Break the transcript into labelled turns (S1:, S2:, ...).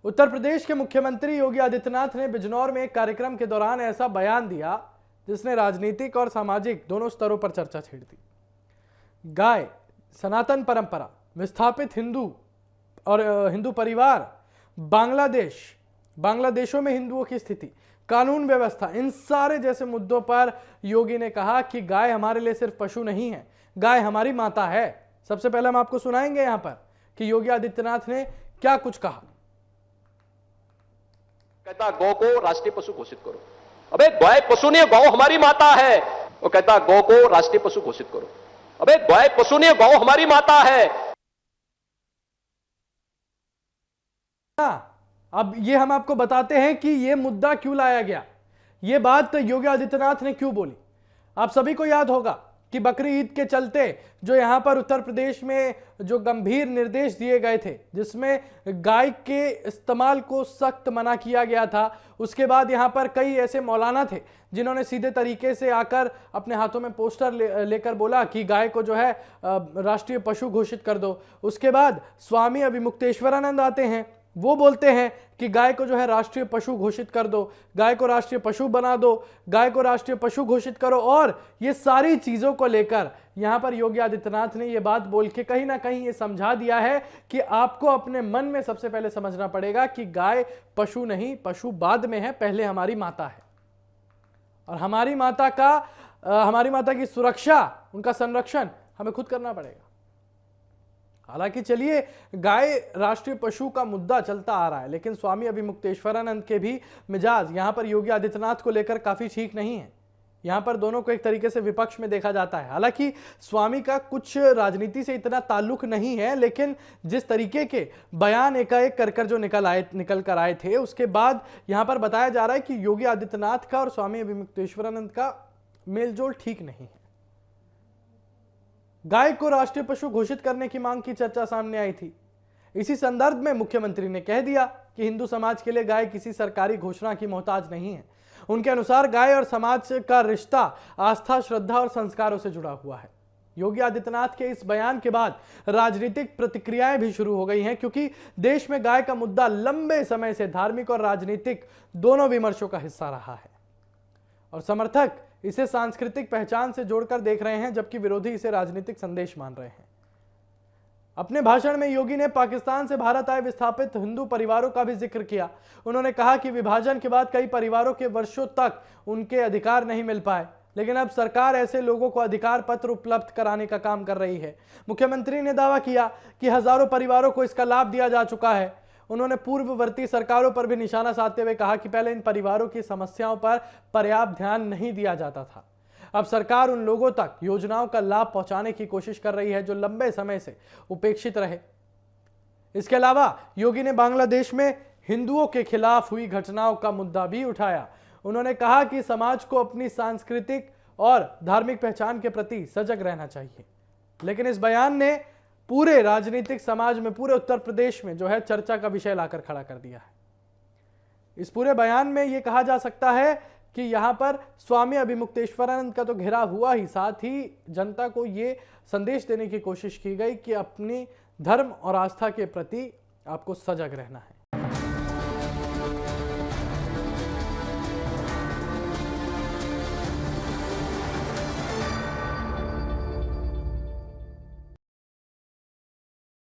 S1: उत्तर प्रदेश के मुख्यमंत्री योगी आदित्यनाथ ने बिजनौर में एक कार्यक्रम के दौरान ऐसा बयान दिया जिसने राजनीतिक और सामाजिक दोनों स्तरों पर चर्चा छेड़ दी। गाय, सनातन परंपरा, विस्थापित हिंदू और हिंदू परिवार, बांग्लादेशों में हिंदुओं की स्थिति, कानून व्यवस्था, इन सारे जैसे मुद्दों पर योगी ने कहा कि गाय हमारे लिए सिर्फ पशु नहीं है, गाय हमारी माता है। सबसे पहले हम आपको सुनाएंगे यहां पर कि योगी आदित्यनाथ ने क्या कुछ कहा।
S2: कहता गौ को राष्ट्रीय पशु घोषित करो। अबे गाय पशु नहीं, गौ हमारी माता है। वो कहता गौ को राष्ट्रीय पशु घोषित करो। अबे गाय पशु नहीं, गौ हमारी माता है।
S1: अब ये हम आपको बताते हैं कि ये मुद्दा क्यों लाया गया, ये बात योगी आदित्यनाथ ने क्यों बोली। आप सभी को याद होगा कि बकरी ईद के चलते जो यहां पर उत्तर प्रदेश में जो गंभीर निर्देश दिए गए थे, जिसमें गाय के इस्तेमाल को सख्त मना किया गया था, उसके बाद यहां पर कई ऐसे मौलाना थे जिन्होंने सीधे तरीके से आकर अपने हाथों में पोस्टर लेकर बोला कि गाय को जो है राष्ट्रीय पशु घोषित कर दो। उसके बाद स्वामी अभिमुक्तेश्वरानंद आते हैं, वो बोलते हैं कि गाय को जो है राष्ट्रीय पशु घोषित कर दो, गाय को राष्ट्रीय पशु बना दो, गाय को राष्ट्रीय पशु घोषित करो। और ये सारी चीजों को लेकर यहां पर योगी आदित्यनाथ ने ये बात बोल के कहीं ना कहीं ये समझा दिया है कि आपको अपने मन में सबसे पहले समझना पड़ेगा कि गाय पशु नहीं, पशु बाद में है, पहले हमारी माता है। और हमारी माता की सुरक्षा, उनका संरक्षण हमें खुद करना पड़ेगा। हालांकि चलिए, गाय राष्ट्रीय पशु का मुद्दा चलता आ रहा है, लेकिन स्वामी अभिमुक्तेश्वरानंद के भी मिजाज यहां पर योगी आदित्यनाथ को लेकर काफी ठीक नहीं है। यहां पर दोनों को एक तरीके से विपक्ष में देखा जाता है। हालांकि स्वामी का कुछ राजनीति से इतना ताल्लुक नहीं है, लेकिन जिस तरीके के बयान एकाएक कर जो निकल कर आए थे, उसके बाद यहां पर बताया जा रहा है कि योगी आदित्यनाथ का और स्वामी अभिमुक्तेश्वरानंद का मेलजोल ठीक नहीं है। गाय को राष्ट्रीय पशु घोषित करने की मांग की चर्चा सामने आई थी। इसी संदर्भ में मुख्यमंत्री ने कह दिया कि हिंदू समाज के लिए गाय किसी सरकारी घोषणा की मोहताज नहीं है। उनके अनुसार गाय और समाज का रिश्ता आस्था, श्रद्धा और संस्कारों से जुड़ा हुआ है। योगी आदित्यनाथ के इस बयान के बाद राजनीतिक प्रतिक्रियाएं भी शुरू हो गई हैं, क्योंकि देश में गाय का मुद्दा लंबे समय से धार्मिक और राजनीतिक दोनों विमर्शों का हिस्सा रहा है और समर्थक इसे सांस्कृतिक पहचान से जोड़कर देख रहे हैं, जबकि विरोधी इसे राजनीतिक संदेश मान रहे हैं। अपने भाषण में योगी ने पाकिस्तान से भारत आए विस्थापित हिंदू परिवारों का भी जिक्र किया। उन्होंने कहा कि विभाजन के बाद कई परिवारों के वर्षों तक उनके अधिकार नहीं मिल पाए, लेकिन अब सरकार ऐसे लोगों को अधिकार पत्र उपलब्ध कराने का काम कर रही है। मुख्यमंत्री ने दावा किया कि हजारों परिवारों को इसका लाभ दिया जा चुका है। उन्होंने पूर्ववर्ती सरकारों पर भी निशाना साधते हुए कहा कि पहले इन परिवारों की समस्याओं पर पर्याप्त ध्यान नहीं दिया जाता था। अब सरकार उन लोगों तक योजनाओं का लाभ पहुंचाने की कोशिश कर रही है जो लंबे समय से उपेक्षित रहे। इसके अलावा योगी ने बांग्लादेश में हिंदुओं के खिलाफ हुई घटनाओं का मुद्दा भी उठाया। उन्होंने कहा कि समाज को अपनी सांस्कृतिक और धार्मिक पहचान के प्रति सजग रहना चाहिए। लेकिन इस बयान ने पूरे राजनीतिक समाज में, पूरे उत्तर प्रदेश में जो है चर्चा का विषय लाकर खड़ा कर दिया है। इस पूरे बयान में यह कहा जा सकता है कि यहां पर स्वामी अभिमुक्तेश्वरानंद का तो घेराव हुआ ही, साथ ही जनता को यह संदेश देने की कोशिश की गई कि अपनी धर्म और आस्था के प्रति आपको सजग रहना है।